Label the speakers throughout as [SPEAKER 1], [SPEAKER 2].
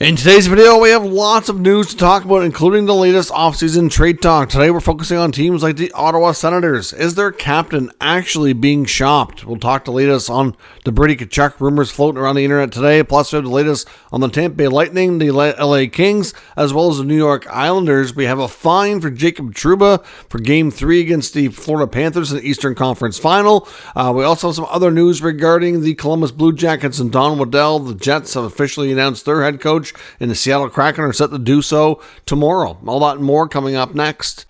[SPEAKER 1] In today's video, we have lots of news to talk about, including the latest offseason trade talk. Today, we're focusing on teams like the Ottawa Senators. Is their captain actually being shopped? We'll talk the latest on the Tkachuk rumors floating around the internet today. Plus, we have the latest on the Tampa Bay Lightning, the LA Kings, as well as the New York Islanders. We have a fine for Jacob Trouba for Game 3 against the Florida Panthers in the Eastern Conference Final. We also have some other news regarding the Columbus Blue Jackets and Don Waddell. The Jets have officially announced their head coach, and the Seattle Kraken are set to do so tomorrow. All that and more coming up next.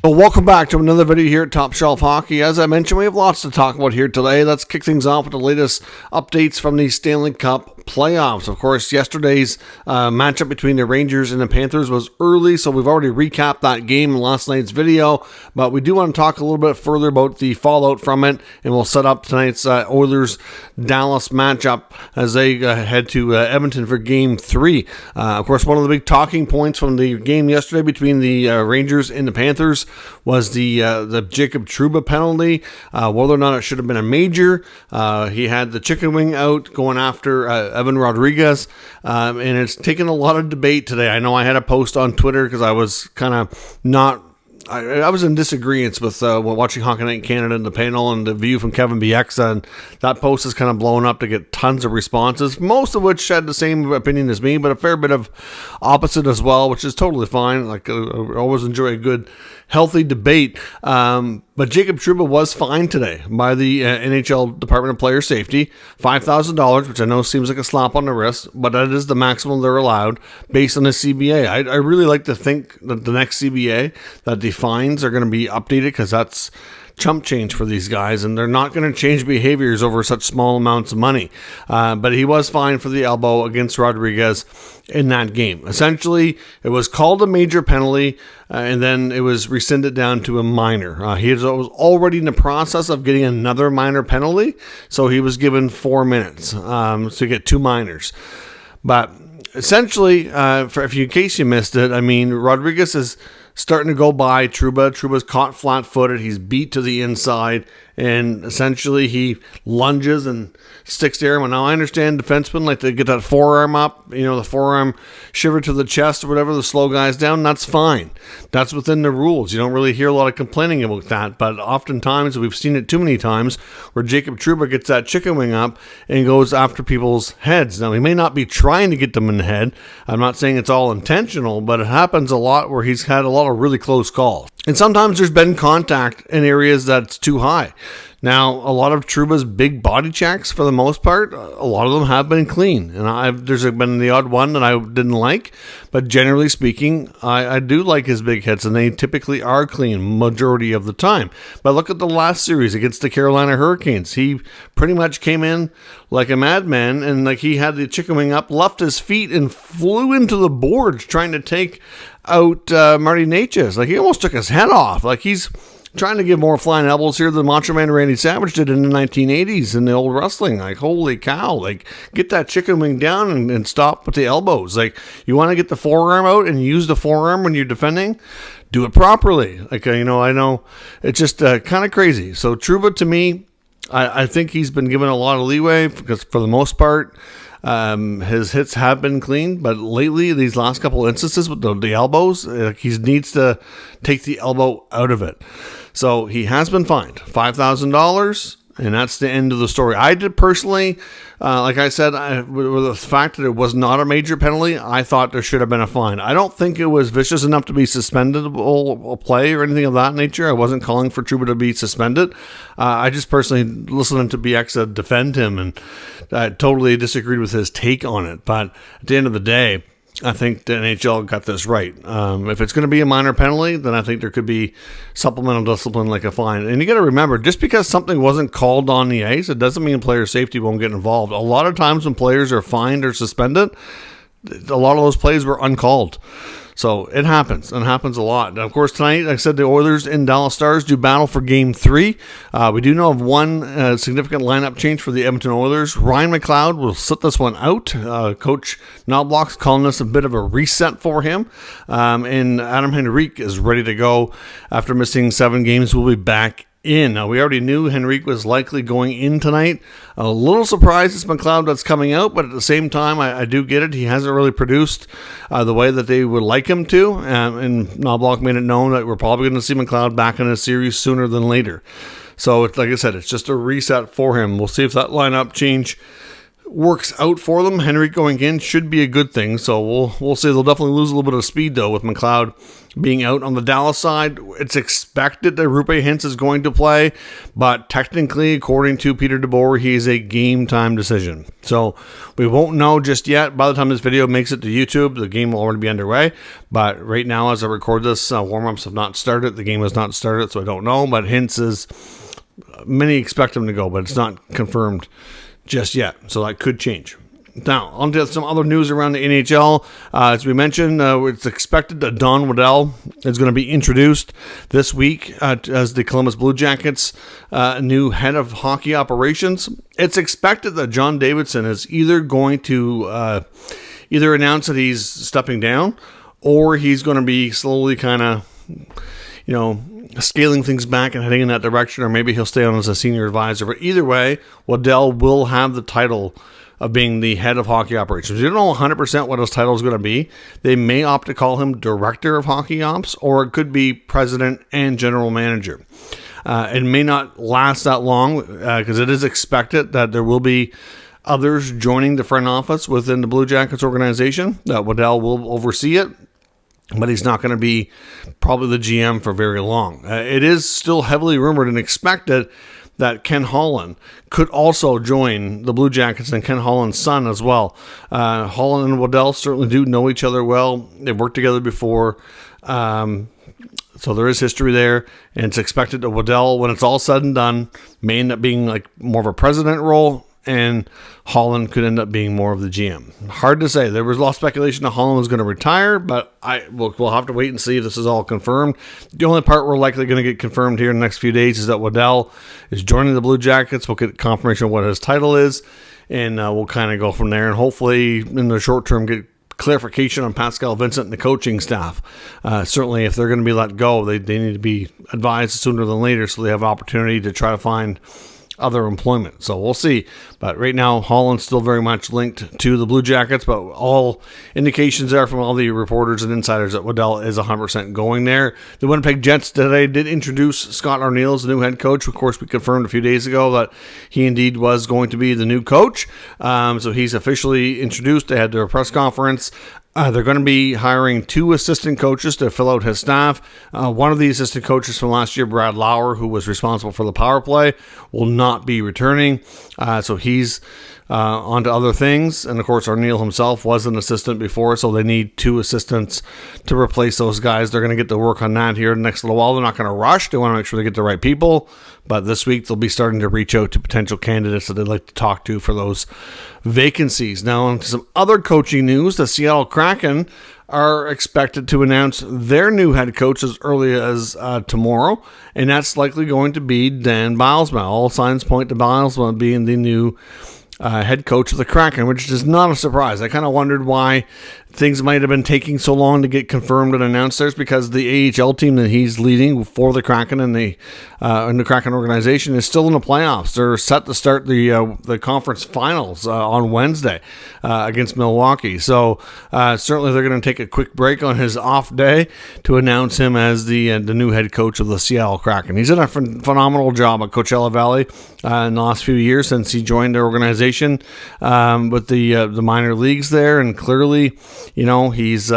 [SPEAKER 1] Well, welcome back to another video here at Top Shelf Hockey. As I mentioned, we have lots to talk about here today. Let's kick things off with the latest updates from the Stanley Cup playoffs. Of course, yesterday's matchup between the Rangers and the Panthers was early, so we've already recapped that game in last night's video, but we do want to talk a little bit further about the fallout from it, and we'll set up tonight's Oilers-Dallas matchup as they head to Edmonton for Game 3. Of course, one of the big talking points from the game yesterday between the Rangers and the Panthers was the Jacob Trouba penalty, whether or not it should have been a major. He had the chicken wing out going after Evan Rodriguez, and it's taken a lot of debate today. I know I had a post on Twitter because I was kind of not... I was in disagreement with watching Hockey Night in Canada and the panel and the view from Kevin Bieksa, and that post has kind of blown up to get tons of responses, most of which had the same opinion as me, but a fair bit of opposite as well, which is totally fine. I always enjoy a good, healthy debate. But Jacob Trouba was fined today by the NHL Department of Player Safety, $5,000, which I know seems like a slap on the wrist, but that is the maximum they're allowed based on the CBA. I really like to think that the next CBA, that the fines are going to be updated, because that's chump change for these guys, and they're not going to change behaviors over such small amounts of money. But he was fined for the elbow against Rodriguez in that game. Essentially, it was called a major penalty, and then it was rescinded down to a minor. He was already in the process of getting another minor penalty, so he was given 4 minutes to get 2 minors. But essentially, in case you missed it, I mean, Rodriguez is starting to go by Trouba. Trouba's caught flat-footed. He's beat to the inside, and essentially he lunges and sticks to him. And now I understand defensemen like to get that forearm up, the forearm shiver to the chest or whatever, the slow guys down. That's fine. That's within the rules. You don't really hear a lot of complaining about that, but oftentimes, we've seen it too many times, where Jacob Trouba gets that chicken wing up and goes after people's heads. Now, he may not be trying to get them in the head. I'm not saying it's all intentional, but it happens a lot where he's had a lot of really close calls. And sometimes there's been contact in areas that's too high. Now, a lot of Trouba's big body checks, for the most part, a lot of them have been clean. And there's been the odd one that I didn't like. But generally speaking, I do like his big hits, and they typically are clean majority of the time. But look at the last series against the Carolina Hurricanes. He pretty much came in like a madman, and like he had the chicken wing up, left his feet, and flew into the boards trying to take out Marty Necas. Like, he almost took his head off. Like, he's trying to give more flying elbows here than Macho Man Randy Savage did in the 1980s in the old wrestling. Like, holy cow. Like, get that chicken wing down and stop with the elbows. Like, you want to get the forearm out and use the forearm when you're defending? Do it properly. Like, I know it's just kind of crazy. So Trouba, to me, I think he's been given a lot of leeway, because for the most part, his hits have been clean, but lately, these last couple instances with the elbows, he needs to take the elbow out of it. So he has been fined $5,000, and that's the end of the story. I did personally, like I said, with the fact that it was not a major penalty, I thought there should have been a fine. I don't think it was vicious enough to be suspendable play or anything of that nature. I wasn't calling for Trouba to be suspended. I just personally, listening to BX defend him, and I totally disagreed with his take on it. But at the end of the day, I think the NHL got this right. If it's going to be a minor penalty, then I think there could be supplemental discipline like a fine. And you got to remember, just because something wasn't called on the ice, it doesn't mean player safety won't get involved. A lot of times when players are fined or suspended, a lot of those plays were uncalled. So it happens, and happens a lot. And of course, tonight, like I said, the Oilers and Dallas Stars do battle for Game 3. We do know of one significant lineup change for the Edmonton Oilers. Ryan McLeod will sit this one out. Coach Knobloch's calling this a bit of a reset for him. And Adam Henrique is ready to go after missing 7 games. We'll be back in. We already knew Henrique was likely going in tonight. A little surprised it's McLeod that's coming out, but at the same time, I do get it. He hasn't really produced the way that they would like him to, and Knobloch made it known that we're probably going to see McLeod back in a series sooner than later. So, like I said, it's just a reset for him. We'll see if that lineup change works out for them. Henrique going in should be a good thing, so we'll see. They'll definitely lose a little bit of speed, though, with McLeod being out. On the Dallas side, it's expected that Roope Hintz is going to play, but technically, according to Peter DeBoer, he is a game-time decision. So we won't know just yet. By the time this video makes it to YouTube, the game will already be underway, but right now, as I record this, warm-ups have not started. The game has not started, so I don't know, but Hintz is... Many expect him to go, but it's not confirmed just yet, so that could change. Now, on to some other news around the NHL. As we mentioned, it's expected that Don Waddell is going to be introduced this week as the Columbus Blue Jackets' new head of hockey operations. It's expected that John Davidson is either going to either announce that he's stepping down, or he's going to be slowly kind of, scaling things back and heading in that direction, or maybe he'll stay on as a senior advisor. But either way, Waddell will have the title of being the head of hockey operations. You don't know 100% what his title is going to be. They may opt to call him director of hockey ops, or it could be president and general manager. It may not last that long because it is expected that there will be others joining the front office within the Blue Jackets organization. Waddell will oversee it, but he's not going to be probably the GM for very long. It is still heavily rumored and expected that Ken Holland could also join the Blue Jackets, and Ken Holland's son as well. Holland and Waddell certainly do know each other well. They've worked together before. So there is history there, and it's expected that Waddell, when it's all said and done, may end up being like more of a president role, and Holland could end up being more of the GM. Hard to say. There was a lot of speculation that Holland was going to retire, but we'll have to wait and see if this is all confirmed. The only part we're likely going to get confirmed here in the next few days is that Waddell is joining the Blue Jackets. We'll get confirmation of what his title is, and we'll kind of go from there, and hopefully in the short term get clarification on Pascal Vincent and the coaching staff. Certainly, if they're going to be let go, they need to be advised sooner than later so they have an opportunity to try to find other employment. So we'll see. But right now, Holland's still very much linked to the Blue Jackets, but all indications are from all the reporters and insiders that Waddell is 100% going there. The Winnipeg Jets today did introduce Scott Arniel as the new head coach. Of course, we confirmed a few days ago that he indeed was going to be the new coach. So he's officially introduced. They had their press conference. They're going to be hiring 2 assistant coaches to fill out his staff. One of the assistant coaches from last year, Brad Lauer, who was responsible for the power play, will not be returning. So he's on to other things. And, of course, Arniel himself was an assistant before, so they need 2 assistants to replace those guys. They're going to get to work on that here in the next little while. They're not going to rush. They want to make sure they get the right people. But this week, they'll be starting to reach out to potential candidates that they'd like to talk to for those vacancies. Now, on to some other coaching news. The Seattle Kraken are expected to announce their new head coach as early as tomorrow, and that's likely going to be Dan Bylsma. All signs point to Bylsma being the new head coach of the Kraken, which is not a surprise. I kind of wondered why things might have been taking so long to get confirmed and announced. There's because the AHL team that he's leading for the Kraken and the Kraken organization is still in the playoffs. They're set to start the conference finals on Wednesday against Milwaukee. So certainly they're going to take a quick break on his off day to announce him as the new head coach of the Seattle Kraken. He's done a phenomenal job at Coachella Valley in the last few years since he joined their organization with the minor leagues there, and clearly, he knows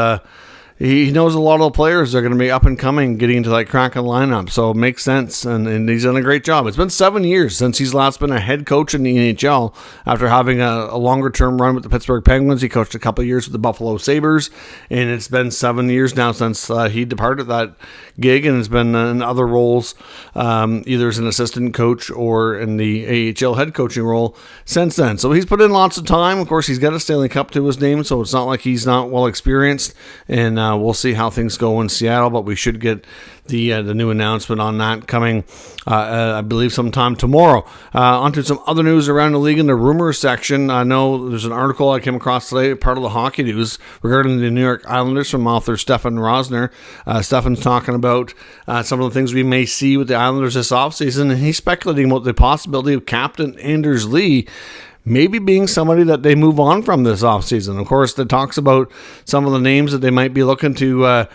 [SPEAKER 1] a lot of the players that are going to be up and coming, getting into that Kraken lineup. So it makes sense, and he's done a great job. It's been 7 years since he's last been a head coach in the NHL after having a longer-term run with the Pittsburgh Penguins. He coached a couple of years with the Buffalo Sabres, and it's been 7 years now since he departed that gig, and has been in other roles, either as an assistant coach or in the AHL head coaching role since then. So he's put in lots of time. Of course, he's got a Stanley Cup to his name, so it's not like he's not well experienced, and We'll see how things go in Seattle, but we should get the new announcement on that coming, I believe, sometime tomorrow. On to some other news around the league in the Rumours section. I know there's an article I came across today, part of the hockey news, regarding the New York Islanders from author Stefan Rosner. Stefan's talking about some of the things we may see with the Islanders this offseason, and he's speculating about the possibility of Captain Anders Lee maybe being somebody that they move on from this offseason. Of course, it talks about some of the names that they might be looking to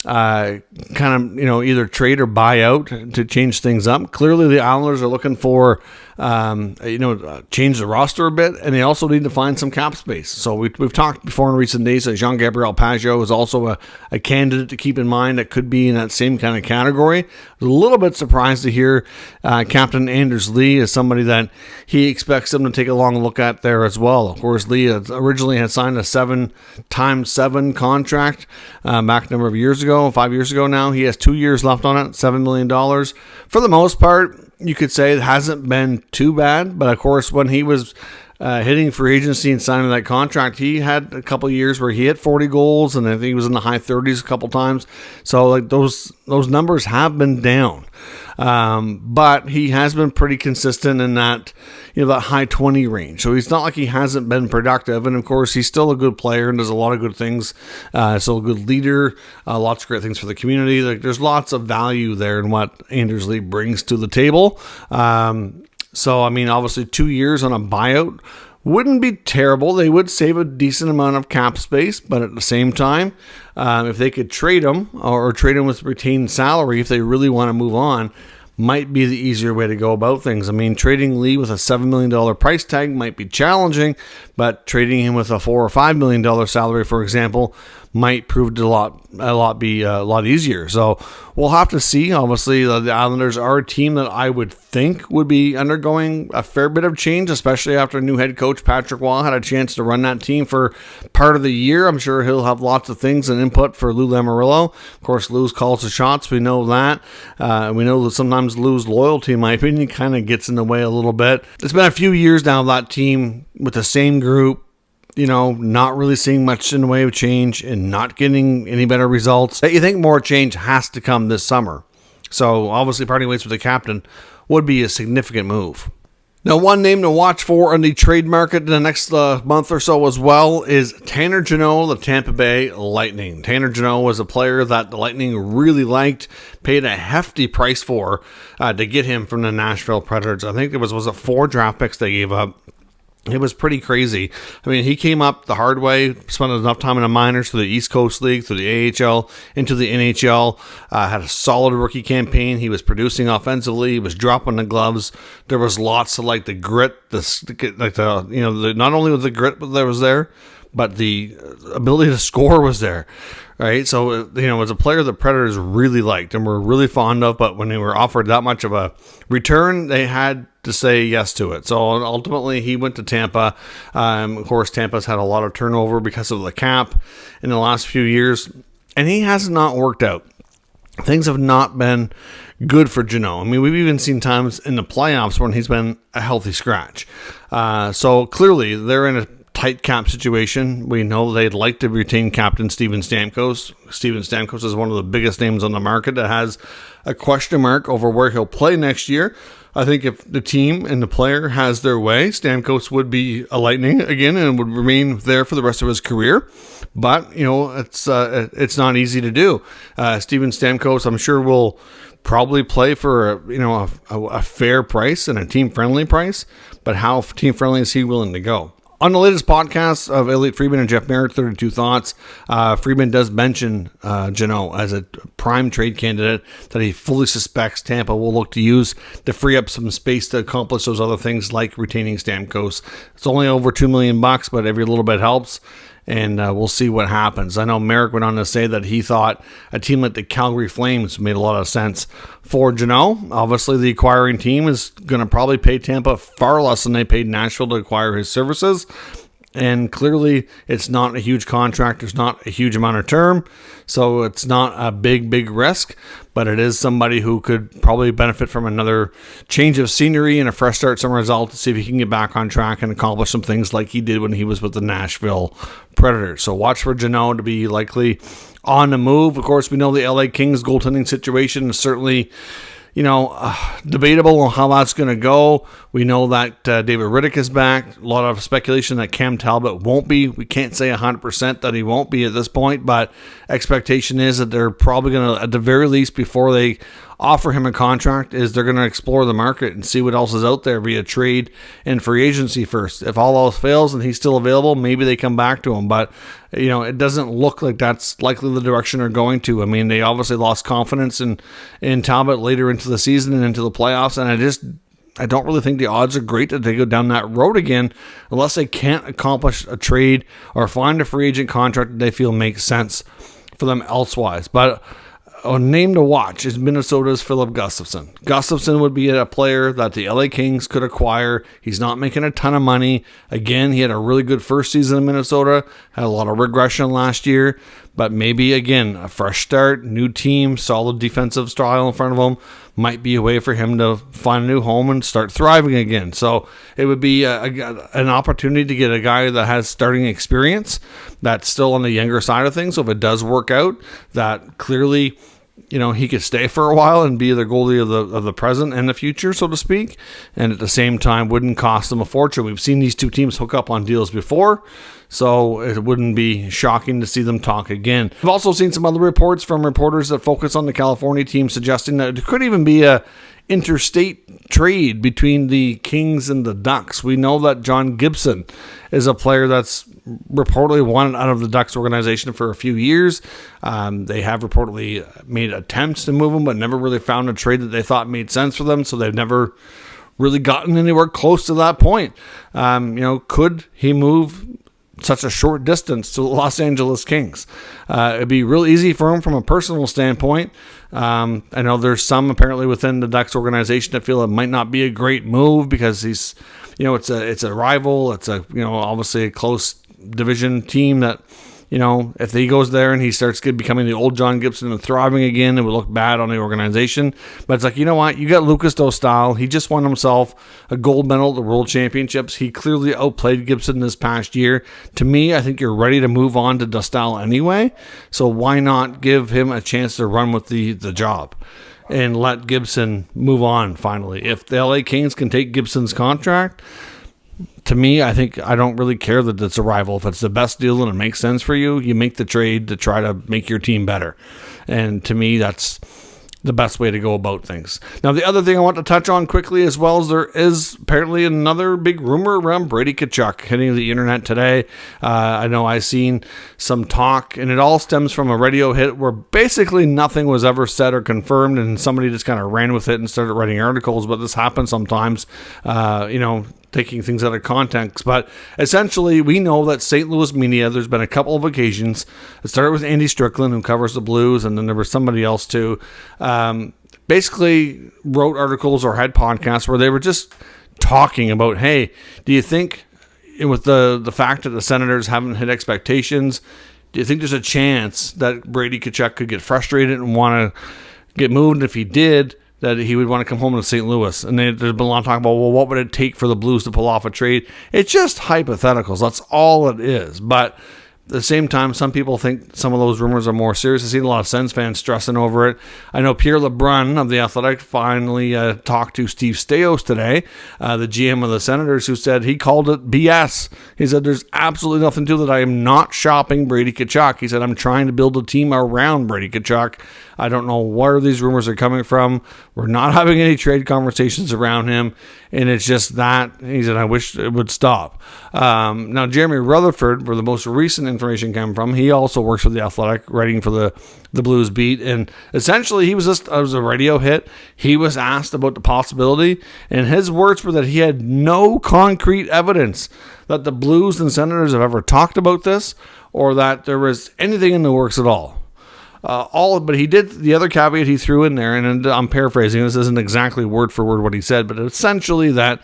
[SPEAKER 1] either trade or buy out to change things up. Clearly, the Islanders are looking for change the roster a bit, and they also need to find some cap space. So we've talked before in recent days that Jean-Gabriel Pageau is also a candidate to keep in mind that could be in that same kind of category. I was a little bit surprised to hear Captain Anders Lee is somebody that he expects them to take a long look at there as well. Of course, Lee originally had signed a 7x7 contract back a number of years ago, 5 years ago now. He has 2 years left on it, $7 million. For the most part, you could say it hasn't been too bad, but of course, when he was hitting free agency and signing that contract, he had a couple of years where he hit 40 goals, and I think he was in the high 30s a couple times. So like those numbers have been down, but he has been pretty consistent in that that high 20 range. So he's not like he hasn't been productive, and of course, he's still a good player and does a lot of good things. Still a good leader, lots of great things for the community. Like there's lots of value there in what Anders Lee brings to the table. So, I mean, obviously 2 years on a buyout wouldn't be terrible. They would save a decent amount of cap space, but at the same time, if they could trade him or trade him with retained salary, if they really want to move on, might be the easier way to go about things. I mean, trading Lee with a $7 million price tag might be challenging, but trading him with a $4 or $5 million salary, for example, might prove to be a lot easier. So we'll have to see. Obviously, the Islanders are a team that I would think would be undergoing a fair bit of change, especially after new head coach Patrick Waugh had a chance to run that team for part of the year. I'm sure he'll have lots of things and input for Lou Lamoriello. Of course, Lou's calls the shots. We know that. We know that sometimes Lou's loyalty, in my opinion, kind of gets in the way a little bit. It's been a few years now of that team with the same group, not really seeing much in the way of change and not getting any better results. You think more change has to come this summer. So obviously parting ways with the captain would be a significant move. Now, one name to watch for in the trade market in the next month or so as well is Tanner Jeannot, the Tampa Bay Lightning. Tanner Jeannot was a player that the Lightning really liked, paid a hefty price for to get him from the Nashville Predators. I think it was 4 draft picks they gave up. It was pretty crazy. I mean, he came up the hard way, spent enough time in the minors through the East Coast League, through the AHL, into the NHL, had a solid rookie campaign. He was producing offensively. He was dropping the gloves. There was lots of the grit, not only was the grit that was there, but the ability to score was there. Right, so it was a player the Predators really liked and were really fond of, but when they were offered that much of a return, they had to say yes to it. So ultimately, he went to Tampa. Of course, Tampa's had a lot of turnover because of the cap in the last few years, and he has not worked out. Things have not been good for Jeannot. I mean, we've even seen times in the playoffs when he's been a healthy scratch. So clearly, they're in a tight cap situation. We know they'd like to retain captain Steven Stamkos. Steven Stamkos is one of the biggest names on the market that has a question mark over where he'll play next year. I think if the team and the player has their way, Stamkos would be a Lightning again and would remain there for the rest of his career. But, it's not easy to do. Steven Stamkos, I'm sure, will probably play for a fair price and a team-friendly price. But how team-friendly is he willing to go? On the latest podcast of Elliot Friedman and Jeff Merritt, 32 Thoughts, Friedman does mention Jeannot as a prime trade candidate that he fully suspects Tampa will look to use to free up some space to accomplish those other things like retaining Stamkos. It's only over $2 million, but every little bit helps. And we'll see what happens. I know Merrick went on to say that he thought a team like the Calgary Flames made a lot of sense for Jeannot. Obviously, the acquiring team is going to probably pay Tampa far less than they paid Nashville to acquire his services. And clearly, it's not a huge contract. There's not a huge amount of term. So it's not a big risk. But it is somebody who could probably benefit from another change of scenery and a fresh start somewhere else to see if he can get back on track and accomplish some things like he did when he was with the Nashville Predators. So watch for Jeannot to be likely on the move. Of course, we know the LA Kings goaltending situation is certainly debatable on how that's going to go. We know that David Rittich is back. A lot of speculation that Cam Talbot won't be. We can't say 100% that he won't be at this point, but expectation is that they're probably going to, at the very least, before they offer him a contract, is they're going to explore the market and see what else is out there via trade and free agency first. If all else fails and he's still available, maybe they come back to him. But, it doesn't look like that's likely the direction they're going to. I mean, they obviously lost confidence in Talbot later into the season and into the playoffs, and I don't really think the odds are great that they go down that road again unless they can't accomplish a trade or find a free agent contract that they feel makes sense for them elsewise. But a name to watch is Minnesota's Philip Gustafsson. Gustafsson would be a player that the LA Kings could acquire. He's not making a ton of money. Again, he had a really good first season in Minnesota, had a lot of regression last year, but maybe, again, a fresh start, new team, solid defensive style in front of him might be a way for him to find a new home and start thriving again. So it would be an opportunity to get a guy that has starting experience that's still on the younger side of things. So if it does work out, that clearly he could stay for a while and be the goalie of the present and the future, so to speak, and at the same time wouldn't cost them a fortune. We've seen these two teams hook up on deals before, so it wouldn't be shocking to see them talk again. We've also seen some other reports from reporters that focus on the California team suggesting that it could even be a interstate trade between the Kings and the Ducks. We know that John Gibson is a player that's reportedly wanted out of the Ducks organization for a few years. They have reportedly made attempts to move him, but never really found a trade that they thought made sense for them, so they've never really gotten anywhere close to that point. Could he move such a short distance to the Los Angeles Kings? It'd be real easy for him from a personal standpoint. I know there's some apparently within the Ducks organization that feel it might not be a great move because he's, it's a rival. It's obviously a close division team that, if he goes there and he starts becoming the old John Gibson and thriving again, it would look bad on the organization. But it's like, you know what? You got Lucas Dostal. He just won himself a gold medal at the World Championships. He clearly outplayed Gibson this past year. To me, I think you're ready to move on to Dostal anyway. So why not give him a chance to run with the job and let Gibson move on finally? If the LA Kings can take Gibson's contract, to me, I think I don't really care that it's a rival. If it's the best deal and it makes sense for you, you make the trade to try to make your team better. And to me, that's the best way to go about things. Now, the other thing I want to touch on quickly as well is there is apparently another big rumor around Brady Tkachuk hitting the internet today. I know I've seen some talk, and it all stems from a radio hit where basically nothing was ever said or confirmed, and somebody just kind of ran with it and started writing articles. But this happens sometimes, taking things out of context. But essentially, we know that St. Louis media, there's been a couple of occasions. It started with Andy Strickland, who covers the Blues, and then there was somebody else too. Basically wrote articles or had podcasts where they were just talking about, hey, do you think with the fact that the Senators haven't hit expectations, do you think there's a chance that Brady Tkachuk could get frustrated and want to get moved? And if he did, that he would want to come home to St. Louis. And there's been a lot of talk about, well, what would it take for the Blues to pull off a trade? It's just hypotheticals. That's all it is. But at the same time, some people think some of those rumors are more serious. I've seen a lot of Sens fans stressing over it. I know Pierre LeBrun of The Athletic finally talked to Steve Staios today, the GM of the Senators, who said he called it BS. He said, there's absolutely nothing to it. I am not shopping Brady Tkachuk. He said, I'm trying to build a team around Brady Tkachuk. I don't know where these rumors are coming from. We're not having any trade conversations around him, and it's just that. He said, I wish it would stop. Now, Jeremy Rutherford, where the most recent information came from, he also works for The Athletic, writing for the Blues beat, and essentially it was a radio hit. He was asked about the possibility, and his words were that he had no concrete evidence that the Blues and Senators have ever talked about this or that there was anything in the works at all. But he did, the other caveat he threw in there, and I'm paraphrasing, this isn't exactly word for word what he said, but essentially that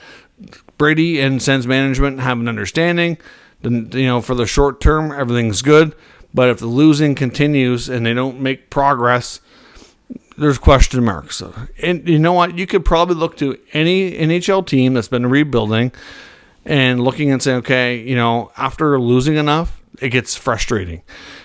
[SPEAKER 1] Brady and Sens management have an understanding then, for the short term, everything's good. But if the losing continues and they don't make progress, there's question marks. And you know what? You could probably look to any NHL team that's been rebuilding and looking and saying, okay, after losing enough, it gets frustrating.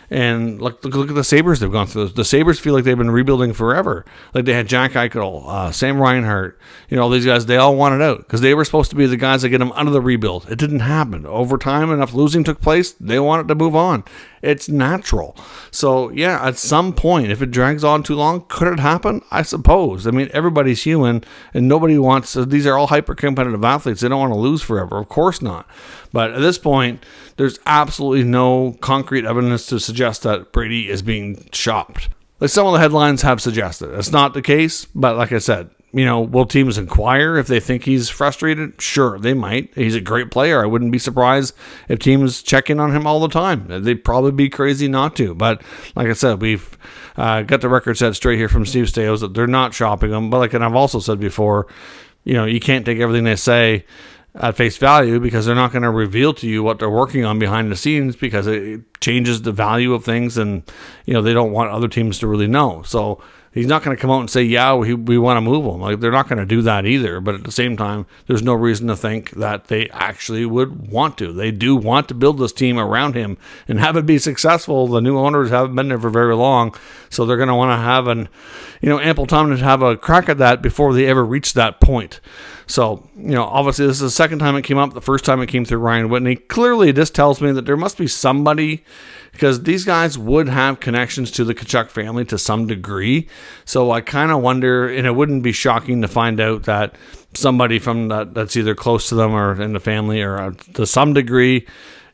[SPEAKER 1] And look at the Sabres they've gone through. The Sabres feel like they've been rebuilding forever. Like they had Jack Eichel, Sam Reinhart, all these guys, they all wanted out because they were supposed to be the guys that get them out of the rebuild. It didn't happen. Over time, enough losing took place, they wanted to move on. It's natural. So, yeah, at some point, if it drags on too long, could it happen? I suppose. I mean, everybody's human, and nobody wants, these are all hyper-competitive athletes. They don't want to lose forever. Of course not. But at this point, there's absolutely no concrete evidence to suggest that Brady is being shopped. Like some of the headlines have suggested. It's not the case, but like I said, will teams inquire if they think he's frustrated? Sure, they might. He's a great player. I wouldn't be surprised if teams check in on him all the time. They'd probably be crazy not to. But like I said, we've got the record set straight here from Steve Staios that they're not shopping him. But and I've also said before, you can't take everything they say at face value because they're not going to reveal to you what they're working on behind the scenes because it changes the value of things and, they don't want other teams to really know. So he's not going to come out and say, yeah, we want to move him. Like they're not going to do that either. But at the same time, there's no reason to think that they actually would want to. They do want to build this team around him and have it be successful. The new owners haven't been there for very long. So they're going to want to have ample time to have a crack at that before they ever reach that point. So, obviously this is the second time it came up. The first time it came through Ryan Whitney. Clearly, this tells me that there must be somebody, because these guys would have connections to the Tkachuk family to some degree. So I kind of wonder, and it wouldn't be shocking to find out that somebody from that's either close to them or in the family or to some degree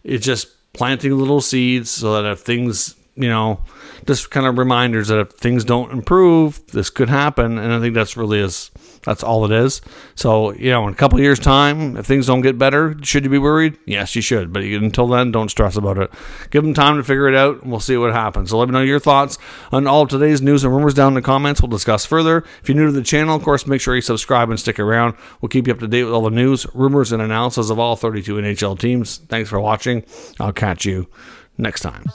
[SPEAKER 1] is just planting little seeds so that if things, just kind of reminders that if things don't improve, this could happen. And I think that's all it is. So, in a couple of years' time, if things don't get better, should you be worried? Yes, you should. But until then, don't stress about it. Give them time to figure it out, and we'll see what happens. So let me know your thoughts on all of today's news and rumors down in the comments. We'll discuss further. If you're new to the channel, of course, make sure you subscribe and stick around. We'll keep you up to date with all the news, rumors, and analysis of all 32 NHL teams. Thanks for watching. I'll catch you next time.